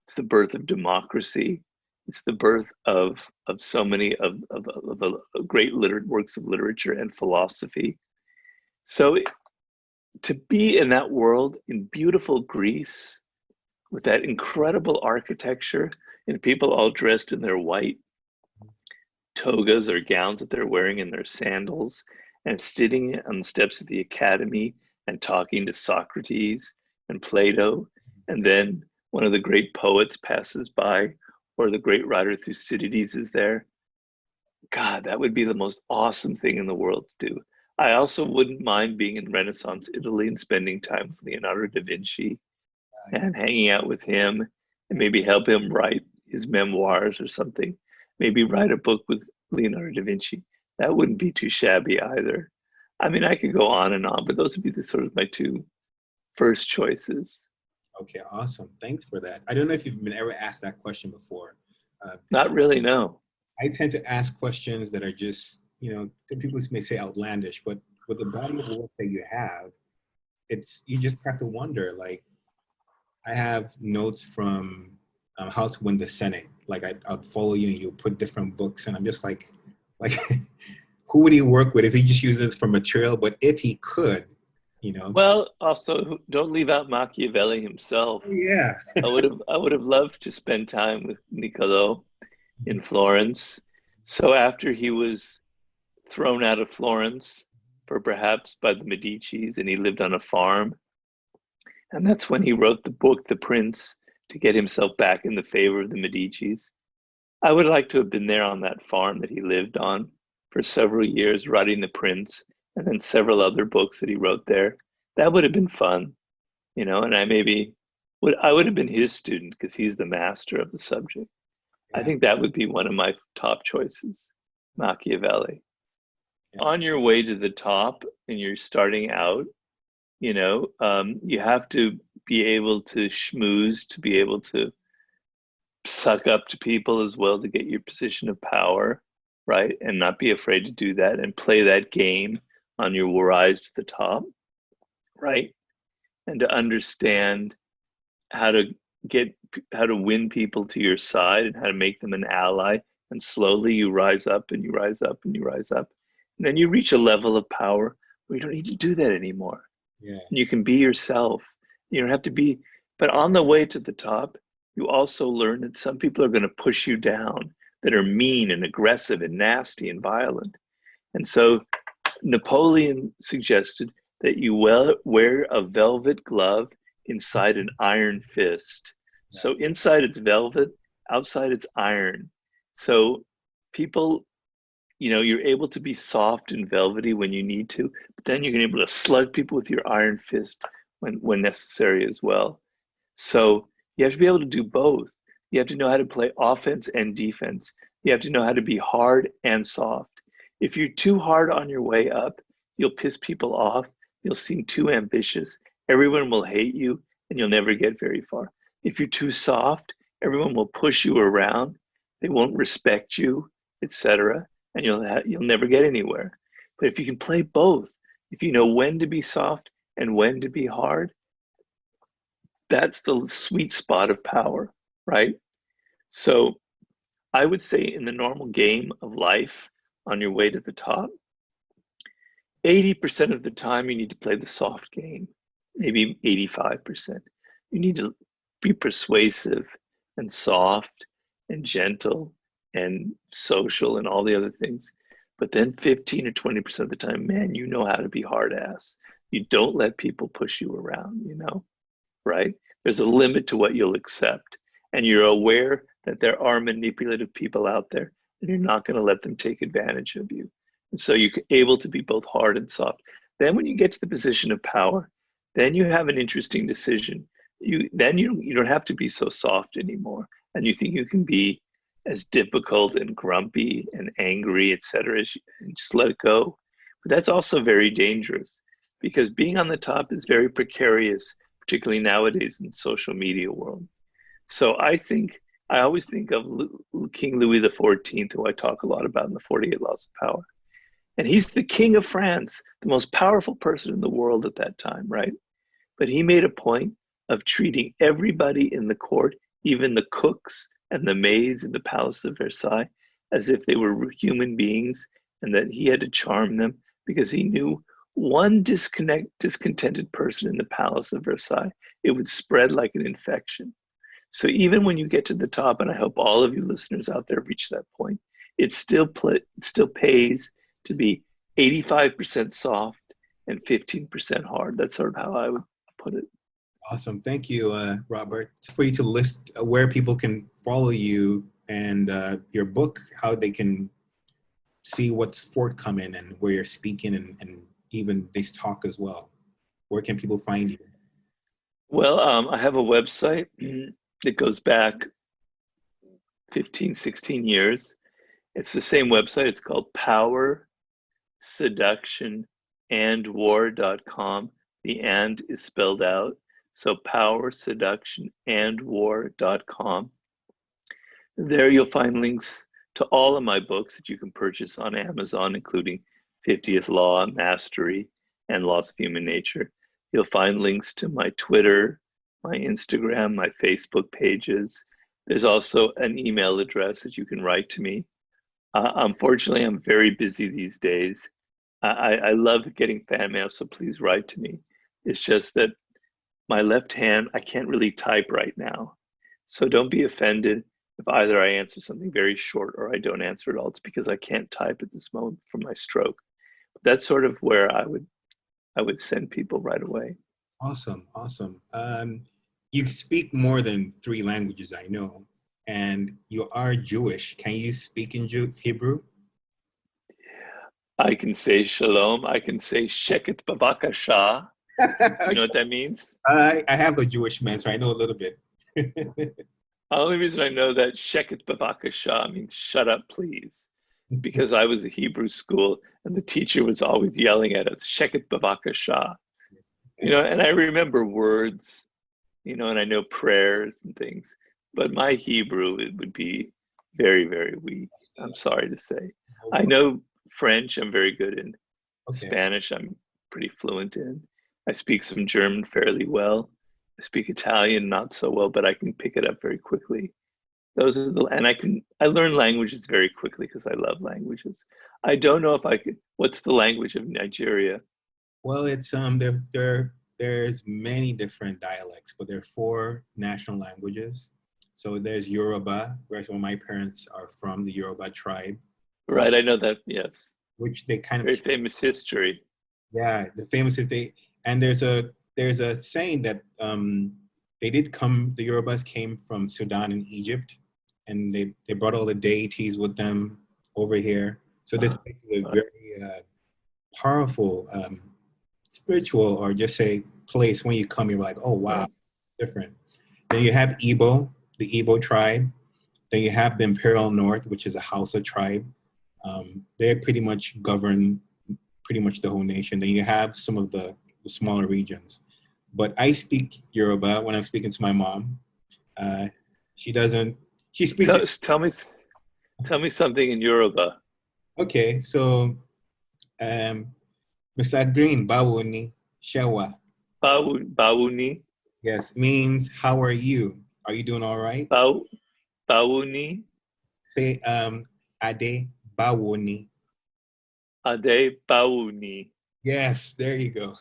It's the birth of democracy. It's the birth of so many of great works of literature and philosophy. So to be in that world in beautiful Greece with that incredible architecture and people all dressed in their white togas or gowns that they're wearing and their sandals and sitting on the steps of the academy and talking to Socrates and Plato, and then one of the great poets passes by or the great writer Thucydides is there. God, that would be the most awesome thing in the world to do. I also wouldn't mind being in Renaissance Italy and spending time with Leonardo da Vinci and hanging out with him and maybe help him write his memoirs or something. Maybe write a book with Leonardo da Vinci. That wouldn't be too shabby either. I mean, I could go on and on, but those would be the sort of my two first choices. Okay, awesome. Thanks for that. I don't know if you've been ever asked that question before. Not really, no. I tend to ask questions that are just, people may say outlandish, but with the body of work that you have, you just have to wonder. Like, I have notes from How to Win the Senate. Like, I'd follow you and you put different books, and I'm just like, who would he work with? Is he just using this for material? But if he could, Well, also don't leave out Machiavelli himself. Yeah. I would have loved to spend time with Niccolo in Florence. So after he was thrown out of Florence for perhaps by the Medicis and he lived on a farm, and that's when he wrote the book The Prince to get himself back in the favor of the Medicis. I would like to have been there on that farm that he lived on for several years, writing The Prince and then several other books that he wrote there. That would have been fun, and I maybe I would have been his student because he's the master of the subject. I Yeah, think that would be one of my top choices, Machiavelli. yeah, On your way to the top and you're starting out, you have to be able to schmooze, to be able to suck up to people as well to get your position of power, right? And not be afraid to do that and play that game on your rise to the top, right? And to understand how to get how to win people to your side and how to make them an ally. And slowly you rise up and you rise up and you rise up. And then you reach a level of power where you don't need to do that anymore. yeah, You can be yourself. You don't have to be, but on the way to the top, you also learn that some people are going to push you down, that are mean and aggressive and nasty and violent. And so Napoleon suggested that you wear a velvet glove inside an iron fist. yeah, So inside it's velvet, outside it's iron. So people, you're able to be soft and velvety when you need to, but then you're able to slug people with your iron fist when necessary as well. So you have to be able to do both. You have to know how to play offense and defense. You have to know how to be hard and soft. If you're too hard on your way up, you'll piss people off. You'll seem too ambitious. Everyone will hate you and you'll never get very far. If you're too soft, everyone will push you around. They won't respect you, etc. And you'll never get anywhere. But if you can play both, if you know when to be soft and when to be hard, that's the sweet spot of power, right? So I would say in the normal game of life on your way to the top, 80% of the time you need to play the soft game, maybe 85%. You need to be persuasive and soft and gentle and social and all the other things. But then 15 or 20% of the time, man, you know how to be hard ass. You don't let people push you around, right? There's a limit to what you'll accept. And you're aware that there are manipulative people out there, and you're not going to let them take advantage of you. And so you're able to be both hard and soft. Then when you get to the position of power, then you have an interesting decision. You don't have to be so soft anymore. And you think you can be as difficult and grumpy and angry, etc., and just let it go. But that's also very dangerous because being on the top is very precarious, particularly nowadays in the social media world. So I always think of King Louis XIV, who I talk a lot about in the 48 Laws of Power. And he's the king of France, the most powerful person in the world at that time, right? But he made a point of treating everybody in the court, even the cooks and the maids in the Palace of Versailles, as if they were human beings and that he had to charm them because he knew one discontented person in the Palace of Versailles, it would spread like an infection. So even when you get to the top, and I hope all of you listeners out there reach that point, it still pays to be 85% soft and 15% hard. That's sort of how I would put it. awesome. Thank you, Robert. For you to list where people can follow you and your book, how they can see what's forthcoming and where you're speaking and even this talk as well. Where can people find you? Well, I have a website that goes back 15, 16 years. It's the same website. It's called Power, Seduction, and War.com. The and is spelled out. So Power, Seduction, and War.com. There you'll find links to all of my books that you can purchase on Amazon, including 50th Law, Mastery, and Laws of Human Nature. You'll find links to my Twitter, my Instagram, my Facebook pages. There's also an email address that you can write to me. Unfortunately, I'm very busy these days. I love getting fan mail, so please write to me. It's just that my left hand, I can't really type right now. So don't be offended if either I answer something very short or I don't answer at all. It's because I can't type at this moment from my stroke. But that's sort of where I would send people right away. Awesome, awesome. You speak more than 3 languages, I know, and you are Jewish. Can you speak in Hebrew? I can say shalom. I can say sheket bavakasha. You know what that means? I have a Jewish man, so I know a little bit. The only reason I know that Sheket Bavakasha means shut up, please, because I was a Hebrew school and the teacher was always yelling at us, Sheket Bavakasha. You know, and I remember words, you know, and I know prayers and things, but my Hebrew, it would be very, very weak. I'm sorry to say. I know French, I'm very good in. Okay. Spanish, I'm pretty fluent in. I speak some German fairly well. I speak Italian not so well, but I can pick it up very quickly. Those are the, and I learn languages very quickly because I love languages. I don't know if I could, what's the language of Nigeria? Well, it's there's many different dialects, but there are four national languages. So there's Yoruba, where some of my parents are from, the Yoruba tribe, Right, I know that, yes. which they kind of, Very famous history. yeah, the famous is they, and there's a saying that they did come, the Yorubas came from Sudan and Egypt, and they brought all the deities with them over here. So this place is a very powerful spiritual, or just say place. When you come, you're like, oh wow, Right. different. Then you have Igbo, the Igbo tribe. Then you have the Imperial North, which is a Hausa tribe. They pretty much govern pretty much the whole nation. Then you have some of the smaller regions. But I speak Yoruba when I'm speaking to my mom. Uh, she doesn't. She speaks it. Tell me something in Yoruba. Okay, so Mr. Green, Bawoni, Shawa. Bawuni, Yes, means how are you? Are you doing all right? Baw, Bawuni, Say Ade Bawoni. Ade Bawuni. Yes, there you go.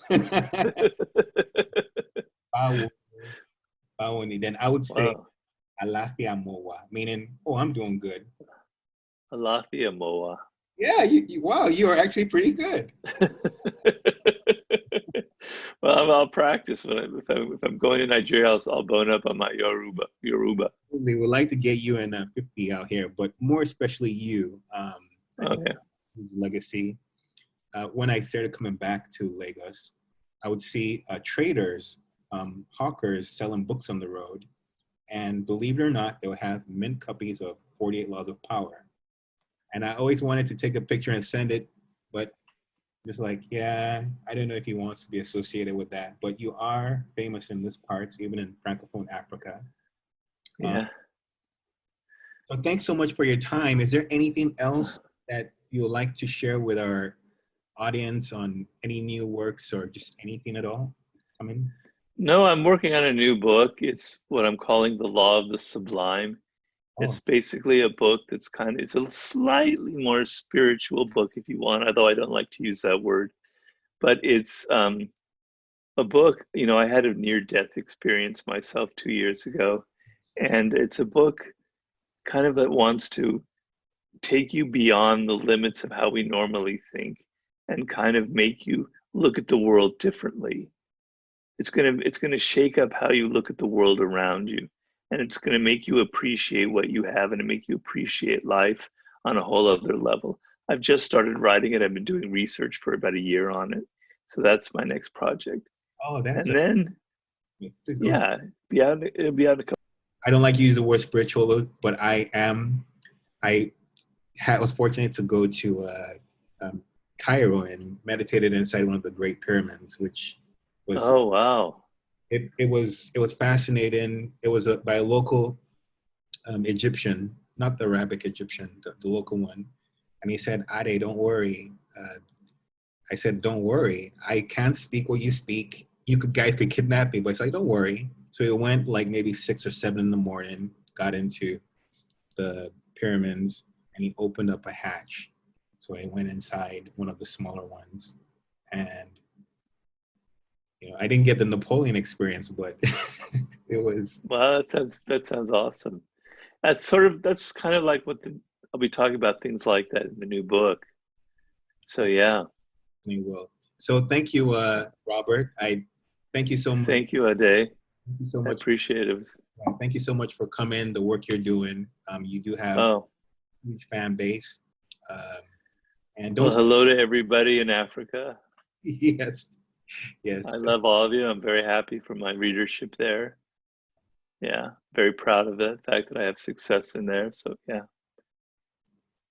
Bawoni, Bawoni. Then I would say Wow. Alafia Mowa, meaning, oh, I'm doing good. Alafia Moa. Yeah, wow, you are actually pretty good. Well, I'll practice if I'm going to Nigeria. I'll bone up on my Yoruba. They would like to get you in 50 out here, but more especially you. I think Okay. legacy. When I started coming back to Lagos, I would see traders, hawkers selling books on the road. And believe it or not, they would have mint copies of 48 Laws of Power. And I always wanted to take a picture and send it, but just like, yeah, I don't know if he wants to be associated with that. But you are famous in this parts, even in Francophone Africa. Yeah. So thanks so much for your time. Is there anything else that you would like to share with our audience on any new works or just anything at all coming? No, I'm working on a new book. It's what I'm calling The Law of the Sublime. Oh, It's basically a book it's a slightly more spiritual book if you want, although I don't like to use that word. But it's a book, you know, I had a near-death experience myself 2 years ago. And it's a book kind of that wants to take you beyond the limits of how we normally think and kind of make you look at the world differently. It's gonna shake up how you look at the world around you, and it's gonna make you appreciate what you have and make you appreciate life on a whole other level. I've just started writing it. I've been doing research for about a year on it, so that's my next project. oh, that's And a. then, Please go ahead. yeah, it'll be out in a couple. I don't like to use the word spiritual, but I was fortunate to go to um, Cairo and meditated inside one of the Great Pyramids, which was Oh wow! it was fascinating. It was by a local Egyptian, not the Arabic Egyptian, the local one, and he said, "Ade, don't worry." I said, "Don't worry. I can't speak what you speak. Guys could kidnap me," but it's like, "Don't worry." So it went like maybe 6 or 7 in the morning, got into the pyramids, and he opened up a hatch. So I went inside one of the smaller ones, and I didn't get the Napoleon experience, but it was. Wow, that sounds awesome. That's kind of like I'll be talking about things like that in the new book. So yeah, Will. So thank you, Robert. I thank you so much. thank you, Ade. Thank you so I much. appreciate it. Thank you so much for coming. The work you're doing. You do have Oh, a huge fan base, and well, don't. hello to everybody in Africa. Yes. Yes. I So, love all of you. I'm very happy for my readership there. Yeah, very proud of the fact that I have success in there. So yeah.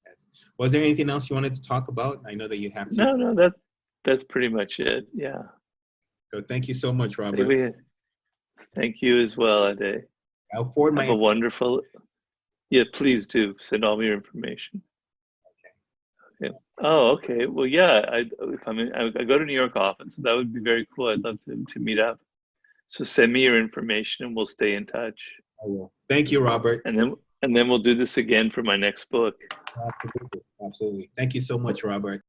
yes. Was there anything else you wanted to talk about? I know that you have to. No, no, that's pretty much it. Yeah. So thank you so much, I think Robert. we thank you as well, Ade. I'll forward Have my. a wonderful, yeah, please do send all your information. Okay. Oh, okay. Well, yeah, if I'm in, I go to New York often, so that would be very cool. I'd love to meet up. So send me your information and we'll stay in touch. I will. Thank you, Robert. And then we'll do this again for my next book. Absolutely. Absolutely. Thank you so much, Robert.